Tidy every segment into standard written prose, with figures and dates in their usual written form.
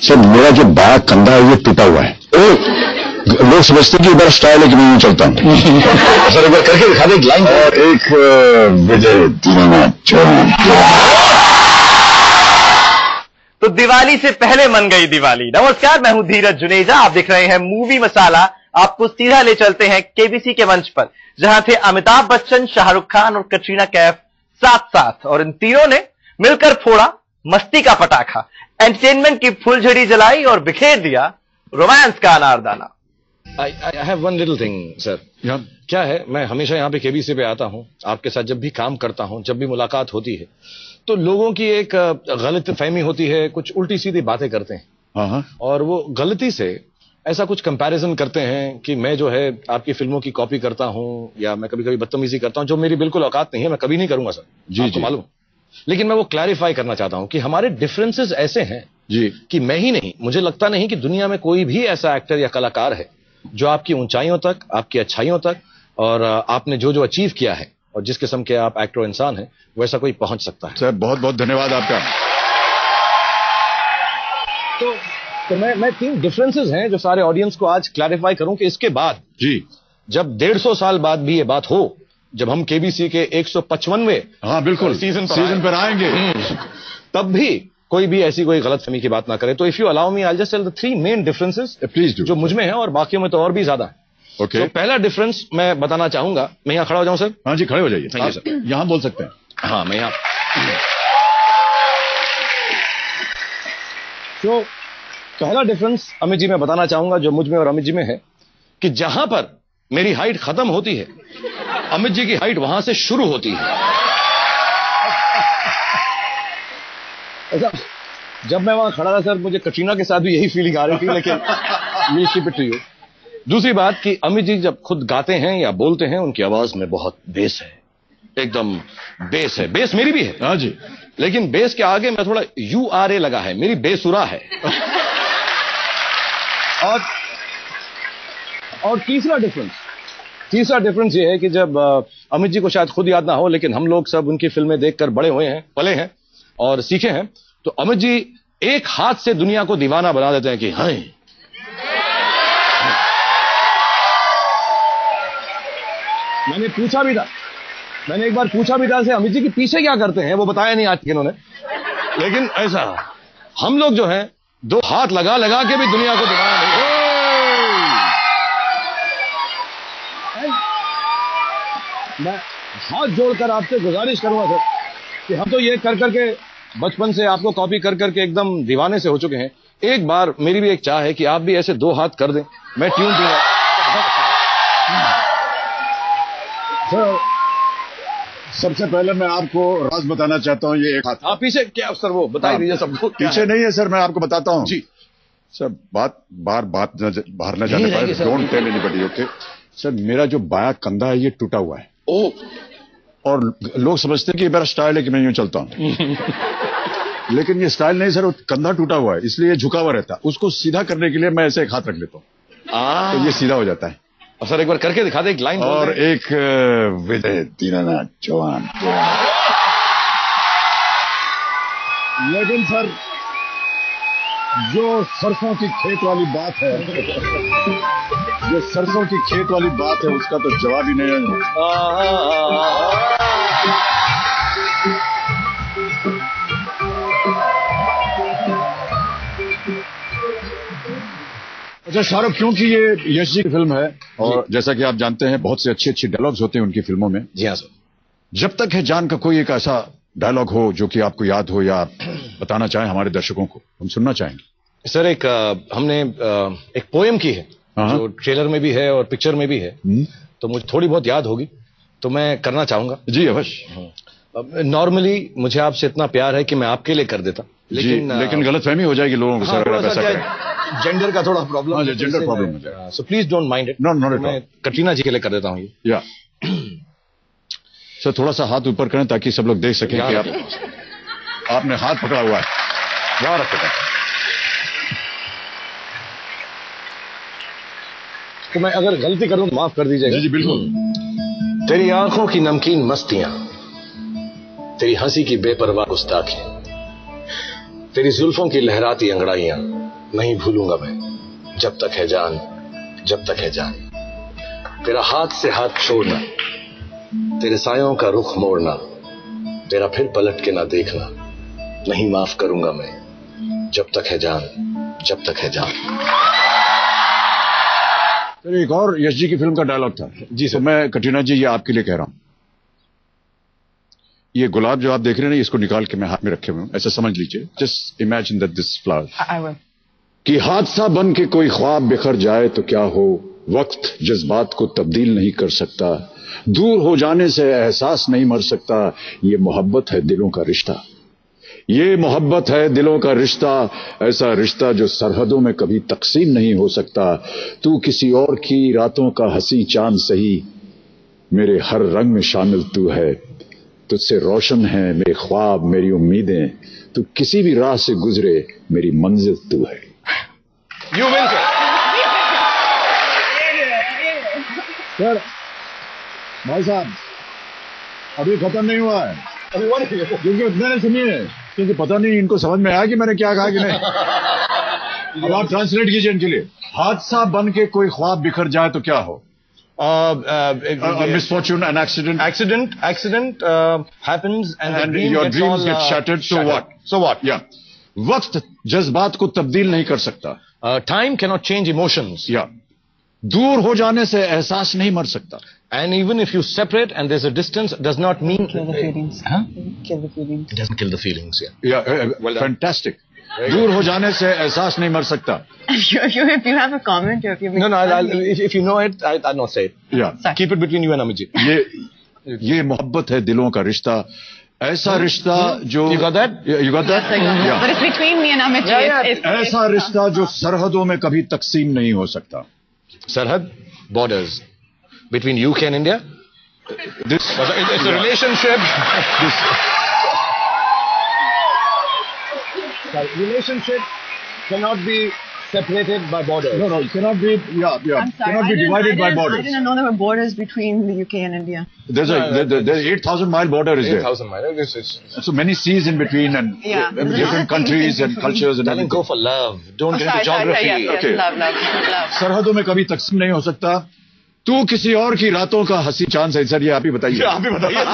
Sir मेरा जो बायां कंधा है ये टूटा हुआ है। लोग समझते कि बड़ा स्टाइल है कि मैं यूं चलता हूँ। सर एक बार करके दिखा दे एक लाइन। और एक विजय दीनानाथ चौहान। तो दिवाली से पहले मन गई दिवाली। नमस्कार, मैं हूं धीरज जुनेजा। आप देख रहे हैं मूवी मसाला। आपको सीधा ले चलते हैं केबीसी के मंच पर, जहां थे अमिताभ बच्चन, शाहरुख खान और कटरीना कैफ साथ साथ, और इन तीनों ने मिलकर फोड़ा मस्ती का पटाखा, एंटरटेनमेंट की फुलझड़ी जलाई और बिखेर दिया रोमांस का अनारदाना। I have one little thing, sir. क्या है, मैं हमेशा यहाँ पे केबीसी पे आता हूँ, आपके साथ जब भी काम करता हूँ, जब भी मुलाकात होती है, तो लोगों की एक गलत फहमी होती है, कुछ उल्टी सीधी बातें करते हैं। और वो गलती से ऐसा कुछ कंपैरिजन करते हैं कि मैं जो है आपकी फिल्मों की कॉपी करता हूँ, या मैं कभी कभी बदतमीजी करता हूँ, जो मेरी बिल्कुल औकात नहीं है, मैं कभी नहीं करूंगा सर, जी आपको मालूम। लेकिन मैं वो क्लैरिफाई करना चाहता हूँ कि हमारे डिफरेंसेस ऐसे हैं जी कि मैं ही नहीं, मुझे लगता नहीं कि दुनिया में कोई भी ऐसा एक्टर या कलाकार है जो आपकी ऊंचाइयों तक, आपकी अच्छाइयों तक, और आपने जो जो अचीव किया है और जिस किस्म के आप एक्टर और इंसान हैं, वैसा कोई पहुंच सकता है। सर बहुत बहुत धन्यवाद आपका। तो मैं 3 डिफरेंसेस हैं जो सारे ऑडियंस को आज क्लैरिफाई करूं कि इसके बाद जी, जब 150 साल बाद भी ये बात हो, जब हम केबीसी के 155वें बिल्कुल सीजन पर आएंगे, तब भी कोई भी ऐसी कोई गलतफहमी की बात ना करे। तो if you allow me, I just tell the 3 main differences please do, जो मुझ में है, और बाकियों में तो और भी ज्यादा है। ओके तो पहला डिफरेंस मैं बताना चाहूंगा, मैं यहाँ खड़ा हो जाऊं सर? हाँ जी, खड़े हो जाइए। Thank you sir. यहाँ बोल सकते हैं? हाँ, मैं यहाँ। तो पहला डिफरेंस अमित जी मैं बताना चाहूंगा जो मुझ में और अमित जी में है, कि जहां पर मेरी हाइट खत्म होती है, अमित जी की हाइट वहां से शुरू होती है। ऐसा जब मैं वहां खड़ा था सर, मुझे कटरीना के साथ भी यही फीलिंग आ रही थी, लेकिन ये कीप इट टू यू। दूसरी बात कि अमित जी जब खुद गाते हैं या बोलते हैं, उनकी आवाज में बहुत बेस है, एकदम बेस है। बेस मेरी भी है, हाँ जी, लेकिन बेस के आगे मैं थोड़ा URA लगा है, मेरी बेसुरा है। और तीसरा डिफरेंस ये है कि जब अमित जी को शायद खुद याद ना हो, लेकिन हम लोग सब उनकी फिल्में देखकर बड़े हुए हैं, पले हैं और सीखे हैं, तो अमित जी एक हाथ से दुनिया को दीवाना बना देते हैं कि हाँ। मैंने एक बार पूछा भी था से, अमित जी के पीछे क्या करते हैं, वो बताया नहीं आज तक इन्होंने। लेकिन ऐसा हम लोग जो हैं 2 हाथ लगा लगा के भी दुनिया को दीवाना नहीं। मैं हाथ जोड़कर आपसे गुजारिश करूंगा सर कि हम तो ये कर करके बचपन से आपको कॉपी कर करके एकदम दीवाने से हो चुके हैं। एक बार मेरी भी एक चाह है कि आप भी ऐसे 2 हाथ कर दें, मैं ट्यून दूंगा। सर सबसे पहले मैं आपको राज बताना चाहता हूँ, ये एक हाथ आप पीछे क्या सर, वो बता दीजिए सबको। पीछे नहीं है सर, मैं आपको बताता हूँ जी सर। बात बाहर न जाने पाए, don't tell anybody, okay sir. मेरा जो बायां कंधा है ये टूटा हुआ है, और लोग समझते हैं कि मेरा स्टाइल है कि मैं यूं चलता हूं। लेकिन ये स्टाइल नहीं सर, वो कंधा टूटा हुआ है, इसलिए ये झुका हुआ रहता है। उसको सीधा करने के लिए मैं ऐसे एक हाथ रख लेता हूँ, तो ये सीधा हो जाता है। और सर एक बार करके दिखा दे एक लाइन। और एक विजय दीनानाथ चौहान। लेकिन सर जो सरसों की खेत वाली बात है, उसका तो जवाब ही नहीं है। अच्छा शाहरुख, क्योंकि ये यश जी की फिल्म है, और जैसा कि आप जानते हैं बहुत से अच्छे डायलॉग्स होते हैं उनकी फिल्मों में। जी हाँ सर। जब तक है जान का कोई एक ऐसा डायलॉग हो जो कि आपको याद हो या बताना चाहें हमारे दर्शकों को, हम सुनना चाहेंगे। सर हमने एक पोएम की है जो ट्रेलर में भी है और पिक्चर में भी है, तो मुझे थोड़ी बहुत याद होगी, तो मैं करना चाहूंगा। जी अवश्य। नॉर्मली मुझे आपसे इतना प्यार है कि मैं आपके लिए कर देता, लेकिन गलतफहमी हो जाएगी लोगों को। सर जेंडर का थोड़ा प्रॉब्लम, जेंडर प्रॉब्लम हो जाएगा, so please don't mind it. मैं कटरीना जी के लिए कर देता हूँ ये। या सर थोड़ा सा हाथ ऊपर करें ताकि सब लोग देख सकें कि आपने हाथ पकड़ा हुआ है। वहां रखो। तो मैं अगर गलती करूं तो माफ कर दीजिएगा। जी बिल्कुल। तेरी आंखों की नमकीन मस्तियां, तेरी हंसी की बेपरवाह गुस्ताखियां, तेरी जुल्फों की लहराती अंगड़ाइयां, नहीं भूलूंगा मैं, जब तक है जान, जब तक है जान। तेरा हाथ से हाथ छोड़ना, तेरे सायों का रुख मोड़ना, तेरा फिर पलट के ना देखना, नहीं माफ करूंगा मैं, जब तक है जान, जब तक है जान। तो एक और यश जी की फिल्म का डायलॉग था जी। तो मैं कटरीना जी ये आपके लिए कह रहा हूं, ये गुलाब जो आप देख रहे हैं ना, इसको निकाल के मैं हाथ में रखे हुए हूं, ऐसा समझ लीजिए। Just imagine that this flower कि हादसा बन के कोई ख्वाब बिखर जाए तो क्या हो, वक्त जज्बात को तब्दील नहीं कर सकता, दूर हो जाने से एहसास नहीं मर सकता, ये मोहब्बत है दिलों का रिश्ता, ये मोहब्बत है दिलों का रिश्ता, ऐसा रिश्ता जो सरहदों में कभी तकसीम नहीं हो सकता। तू किसी और की रातों का हंसी चांद सही, मेरे हर रंग में शामिल तू है, तुझसे रोशन है मेरे ख्वाब मेरी उम्मीदें, तू किसी भी राह से गुजरे मेरी मंजिल तू है। You win sir. भाई साहब अभी खत्म नहीं हुआ है, क्योंकि मैंने सुनिए, क्योंकि पता नहीं इनको समझ में आया कि मैंने क्या कहा कि नहीं। अब आप ट्रांसलेट कीजिए इनके लिए। हादसा बन के कोई ख्वाब बिखर जाए तो क्या हो, misfortune, an accident happens and your dreams get shattered. So what? Yeah. वक्त जज्बात को तब्दील नहीं कर सकता. Time cannot change emotions. Yeah. दूर हो जाने से एहसास नहीं मर सकता. And even if you separate and there's a distance, does not mean kill the feelings. Huh? Kill the feelings. It doesn't kill the feelings. Yeah. Well, fantastic. दूर हो जाने से एहसास नहीं मर सकता. If you have a comment, if you if you know it, I'll not say it. Yeah. Keep it between you and Amit ji. ये मोहब्बत है दिलों का रिश्ता, ऐसा रिश्ता जो You got that? You got that? Yeah. But it's between me and Amit ji. ऐसा रिश्ता जो सरहदों में कभी तकसीम नहीं हो सकता. Sarhad, borders between UK and India. It's a relationship. Relationship cannot be separated by borders. No, it cannot be. Yeah. I'm sorry, cannot be divided by borders. I didn't know there were borders between the UK and India. There's 8,000-mile border is there. 8,000 miles. So many seas in between and different countries and cultures and everything. Go for love. Don't get into geography. Yes, love. सरहदों में कभी तकसीम नहीं हो सकता. तू किसी और की रातों का हंसी चांद है. सर ये आप ही बताइए. आप ही बताइए.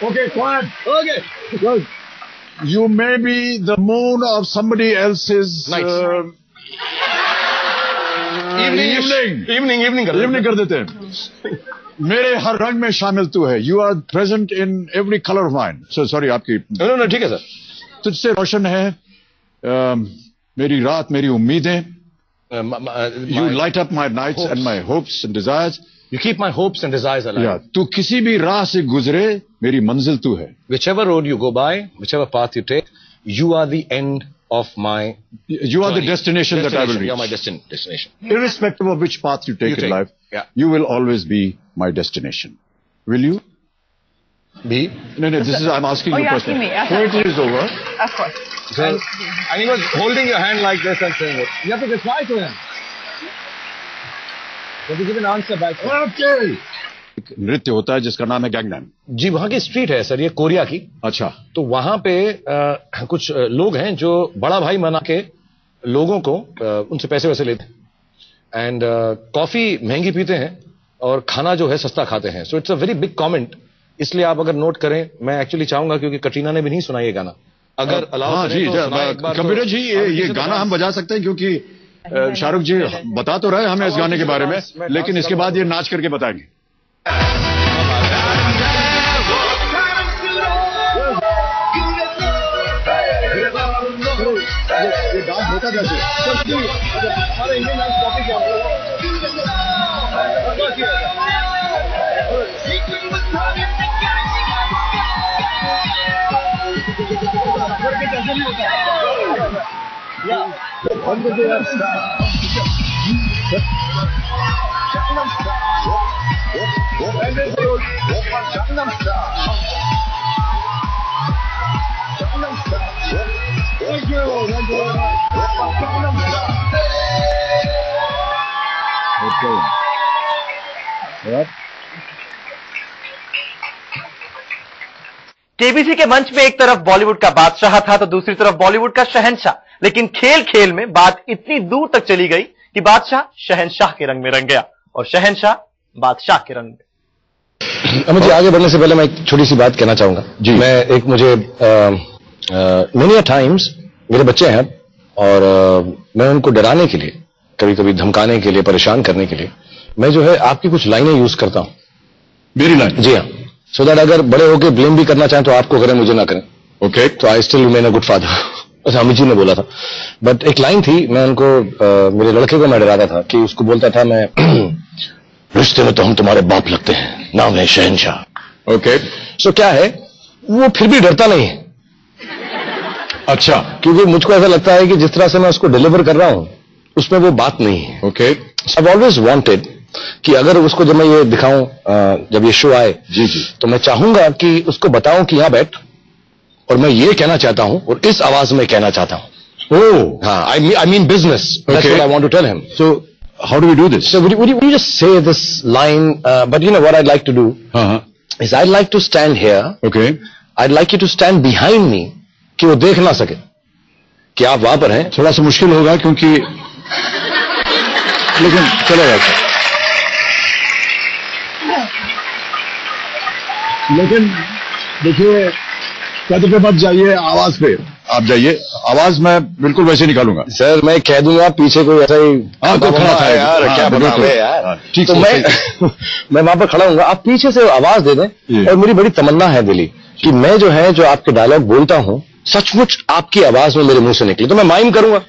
Okay, quiet. Okay. Well, you may be the moon of somebody else's night. Evening कर देते हैं. मेरे हर रंग में शामिल तू है. You are present in every color of mine. So sorry आपकी. No, ठीक है सर. तुझसे रोशन है मेरी रात मेरी उम्मीदें. You light up my nights and my hopes and desires. You keep my hopes and desires alive. Yeah, तू किसी भी राह से गुजरे मेरी मंजिल तू है. Whichever road you go by, whichever path you take, you are the end of my. You are the destination that I will reach. You are my destination. Irrespective of which path you take in life, you will always be my destination. Will you? Be? No. This is I'm asking you a question. Poetry is over. Of course. And he was holding your hand like this and saying it. You have to reply to him. You have to give an answer back. Okay. नृत्य होता है जिसका नाम है गैंगनैम. जी वहां की street है sir, ये कोरिया की. अच्छा. तो वहां पे कुछ लोग हैं जो बड़ा भाई बना के लोगों को उनसे पैसे वैसे लेते हैं एंड कॉफी महंगी पीते हैं और खाना जो है सस्ता खाते हैं. So it's a very big comment. इसलिए आप अगर नोट करें, मैं एक्चुअली चाहूंगा क्योंकि कटरीना ने भी नहीं सुना ये गाना, अगर अलाउ जी कंप्यूटर जी ये गाना हम बजा सकते हैं क्योंकि शाहरुख जी बता तो रहे हमें इस गाने के बारे में, लेकिन इसके बाद ये नाच करके बताएंगे. ये डांस होता कैसे? हमारे इंडियन डांस कॉपी क्या Thank you. Okay. Yep. KBC के मंच में एक तरफ बॉलीवुड का बादशाह था तो दूसरी तरफ बॉलीवुड का शहंशाह, लेकिन खेल खेल में बात इतनी दूर तक चली गई कि बादशाह शहंशाह के रंग में रंग गया और शहंशाह बादशाह के रंग में। अमित जी, आगे बढ़ने से पहले मैं एक छोटी सी बात कहना चाहूंगा जी। मैं एक मुझे मेनी टाइम्स मेरे बच्चे हैं और मैं उनको डराने के लिए, कभी कभी धमकाने के लिए, परेशान करने के लिए मैं जो है आपकी कुछ लाइनें यूज करता हूं। मेरी लाइन? जी हाँ, सो दैट अगर बड़े होकर ब्लेम भी करना चाहें तो आपको करें, मुझे ना करें। ओके, तो I still remain a good father. अच्छा, अमित जी ने बोला था, बट एक लाइन थी, मैं उनको मेरे लड़के को मैं डराता था कि उसको बोलता था मैं रिश्ते में तो हम तुम्हारे बाप लगते हैं, नाम है शहंशाह। ओके, सो क्या है, वो फिर भी डरता नहीं है। अच्छा, क्योंकि मुझको ऐसा लगता है कि जिस तरह से मैं उसको डिलीवर कर रहा हूं उसमें वो बात नहीं है। ओके, आई ऑलवेज वांटेड कि अगर उसको जब मैं ये दिखाऊं, जब ये शो आए जी जी, तो मैं चाहूंगा कि उसको बताऊं कि यहां बैठ और मैं ये कहना चाहता हूं और इस आवाज में कहना चाहता हूं। ओह, हाँ, I mean business, that's what I want to tell him. So how do we do this? So would you just say this line? But you know what I'd like to do is I'd like to stand here. Okay. I'd like you to stand behind me कि वो देख ना सके कि आप वहां पर हैं। थोड़ा सा मुश्किल होगा क्योंकि, लेकिन चलेगा। लेकिन देखिए, कद पे मत जाइए, आवाज पे आप जाइए। आवाज मैं बिल्कुल वैसे निकालूंगा। सर मैं कह दूंगा पीछे कोई ऐसा ही कोई खड़ा था यार, क्या बतावे यार। ठीक, तो मैं वहां पर खड़ा हूंगा, आप पीछे से आवाज दे दें। और मेरी बड़ी तमन्ना है दिली कि मैं जो है, जो आपके डायलॉग बोलता हूं, सचमुच आपकी आवाज में मेरे मुंह से निकले, तो मैं माइम करूंगा।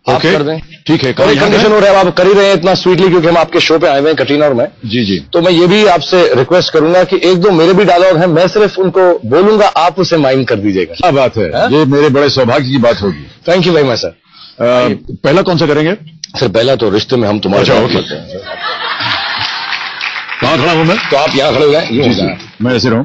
आप कर दें, ठीक है। कंडीशन हो रहा है, आप कर ही रहे हैं इतना स्वीटली क्योंकि हम आपके शो पे आए हुए हैं, कटरीना और मैं। जी जी। तो मैं ये भी आपसे रिक्वेस्ट करूंगा कि एक दो मेरे भी डायलॉग हैं, मैं सिर्फ उनको बोलूंगा, आप उसे माइम कर दीजिएगा। क्या बात है, ये मेरे बड़े सौभाग्य की बात होगी। Thank you very much sir. पहला कौन सा करेंगे सर? पहला तो रिश्ते में हम तुम्हारे साथ करते हैं। कहाँ खड़ा हूं मैं? तो आप यहाँ खड़े हो जाए, मैं ऐसे रहूं,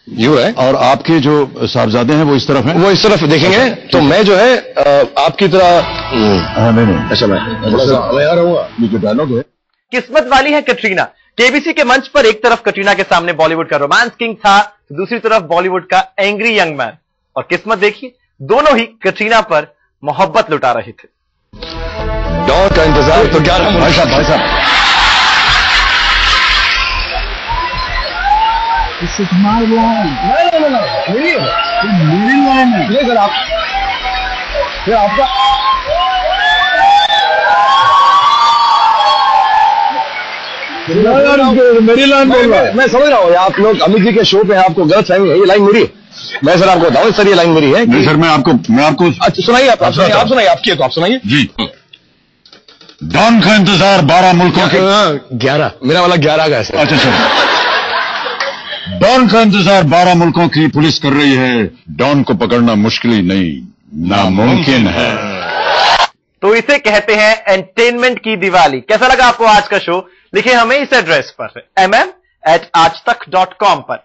यू है। और आपके जो साहबजादे हैं वो इस तरफ हैं, वो इस तरफ देखेंगे। तो मैं जो है आपकी तरह नहीं, अच्छा मैं यहाँ रहूंगा। ये जो डायलॉग है, किस्मत वाली है कटरीना। केबीसी के मंच पर एक तरफ कटरीना के सामने बॉलीवुड का रोमांस किंग था, तो दूसरी तरफ बॉलीवुड का एंग्री यंग मैन। और किस्मत देखिए, दोनों ही कटरीना पर मोहब्बत लुटा रहे थे। डॉन का इंतजार तो 11 भाई साहब मेरी लाइन है। नहीं सर, आप फिर आपका मेरी लाइन बोल रहा है। मैं समझ रहा हूँ, आप लोग अमित जी के शो पे हैं, आपको गलत फहमी है। ये लाइन मेरी है, मैं सर आपको बताऊँ सर, ये लाइन मेरी है। नहीं सर, मैं आपको अच्छा सुनाइए, आप सुनाइए, आपकी है तो आप सुनाइए जी। डॉन का इंतजार 12 मुल्कों के 11, मेरा वाला 11 का है। अच्छा सर, डॉन का इंतजार 12 मुल्कों की पुलिस कर रही है। डॉन को पकड़ना मुश्किल ही नहीं, नामुमकिन है। तो इसे कहते हैं एंटरटेनमेंट की दिवाली। कैसा लगा आपको आज का शो? लिखे हमें इस एड्रेस पर mm@aajtak.com पर।